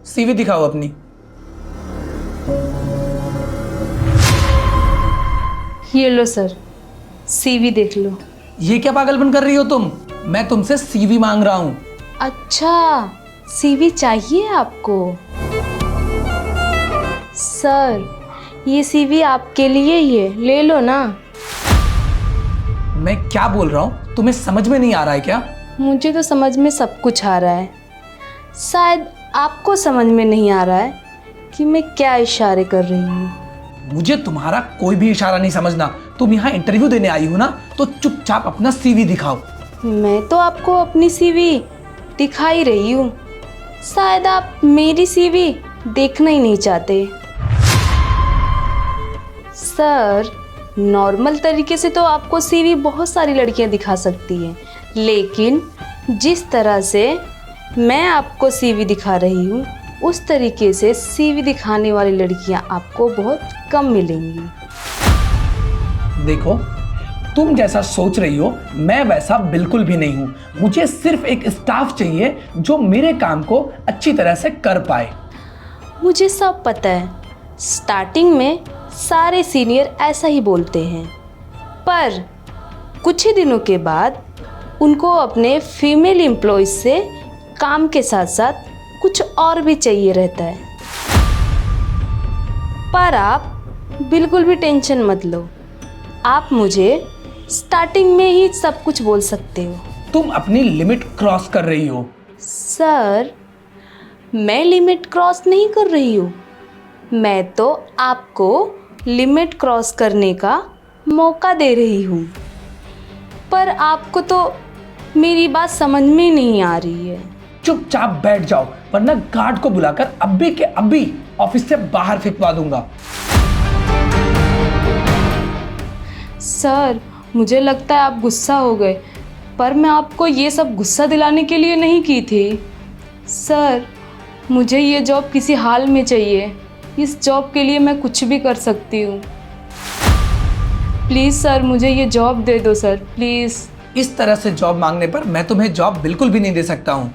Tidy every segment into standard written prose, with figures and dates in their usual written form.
CV दिखाओ अपनी। ये लो सर, सीवी देख लो। ये क्या पागलपन कर रही हो तुम? मैं तुमसे सीवी मांग रहा हूँ। अच्छा, सीवी चाहिए आपको? सर, ये सीवी आपके लिए ही है, ले लो ना। मैं क्या बोल रहा हूँ तुम्हें समझ में नहीं आ रहा है क्या? मुझे तो समझ में सब कुछ आ रहा है, शायद आपको समझ में नहीं आ रहा है कि मैं क्या इशारे कर रही हूँ। मुझे तुम्हारा कोई भी इशारा नहीं समझना। तुम यहाँ इंटरव्यू देने आई हो ना, तो चुपचाप अपना सीवी दिखाओ। मैं तो आपको अपनी सीवी दिखा ही रही हूँ, शायद आप मेरी सीवी देखना ही नहीं चाहते। सर, नॉर्मल तरीके से तो आपको सीवी बहुत सारी लड़कियां दिखा सकती हैं, लेकिन जिस तरह से मैं आपको सीवी दिखा रही हूँ उस तरीके से सीवी दिखाने वाली लड़कियां आपको बहुत कम मिलेंगी। देखो, तुम जैसा सोच रही हो मैं वैसा बिल्कुल भी नहीं हूँ। मुझे सिर्फ एक स्टाफ चाहिए जो मेरे काम को अच्छी तरह से कर पाए। मुझे सब पता है, स्टार्टिंग में सारे सीनियर ऐसा ही बोलते हैं, पर कुछ ही दिनों के बाद उनको अपने फीमेल एम्प्लॉयज़ से काम के साथ साथ कुछ और भी चाहिए रहता है। पर आप बिल्कुल भी टेंशन मत लो, आप मुझे स्टार्टिंग में ही सब कुछ बोल सकते हो। तुम अपनी लिमिट क्रॉस कर रही हो। सर, मैं लिमिट क्रॉस नहीं कर रही हूँ, मैं तो आपको लिमिट क्रॉस करने का मौका दे रही हूँ, पर आपको तो मेरी बात समझ में नहीं आ रही है। चुपचाप बैठ जाओ, वरना गार्ड को बुलाकर अभी के अभी ऑफिस से बाहर फेंकवा दूंगा। सर, मुझे लगता है आप गुस्सा हो गए, पर मैं आपको ये सब गुस्सा दिलाने के लिए नहीं की थी। सर, मुझे ये जॉब किसी हाल में चाहिए, इस जॉब के लिए मैं कुछ भी कर सकती हूँ। प्लीज़ सर, मुझे ये जॉब दे दो सर, प्लीज़। इस तरह से जॉब मांगने पर मैं तुम्हें जॉब बिल्कुल भी नहीं दे सकता हूँ।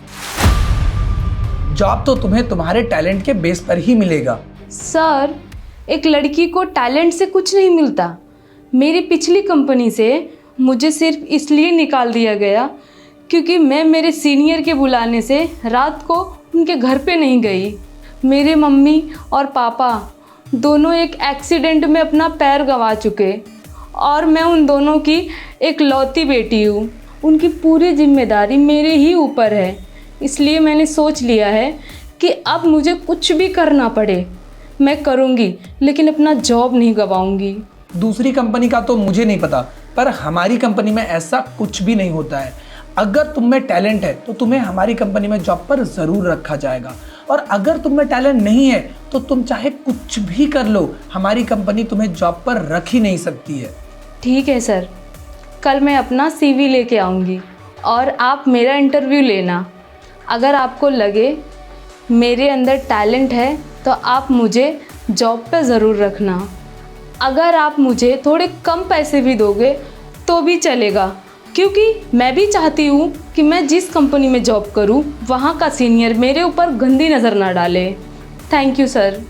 जॉब तो तुम्हें तुम्हारे टैलेंट के बेस पर ही मिलेगा। सर, एक लड़की को टैलेंट से कुछ नहीं मिलता। मेरी पिछली कंपनी से मुझे सिर्फ इसलिए निकाल दिया गया क्योंकि मैं मेरे सीनियर के बुलाने से रात को उनके घर पे नहीं गई। मेरे मम्मी और पापा दोनों एक एक्सीडेंट में अपना पैर गंवा चुके और मैं उन दोनों की एक लौती बेटी हूँ। उनकी पूरी जिम्मेदारी मेरे ही ऊपर है, इसलिए मैंने सोच लिया है कि अब मुझे कुछ भी करना पड़े मैं करूँगी, लेकिन अपना जॉब नहीं गंवाऊँगी। दूसरी कंपनी का तो मुझे नहीं पता, पर हमारी कंपनी में ऐसा कुछ भी नहीं होता है। अगर तुम में टैलेंट है तो तुम्हें हमारी कंपनी में जॉब पर ज़रूर रखा जाएगा, और अगर तुम में टैलेंट नहीं है तो तुम चाहे कुछ भी कर लो, हमारी कंपनी तुम्हें जॉब पर रख ही नहीं सकती है। ठीक है सर, कल मैं अपना सीवी लेके आऊँगी और आप मेरा इंटरव्यू लेना। अगर आपको लगे मेरे अंदर टैलेंट है तो आप मुझे जॉब पे ज़रूर रखना। अगर आप मुझे थोड़े कम पैसे भी दोगे तो भी चलेगा, क्योंकि मैं भी चाहती हूँ कि मैं जिस कंपनी में जॉब करूँ वहाँ का सीनियर मेरे ऊपर गंदी नज़र ना डाले। Thank you sir.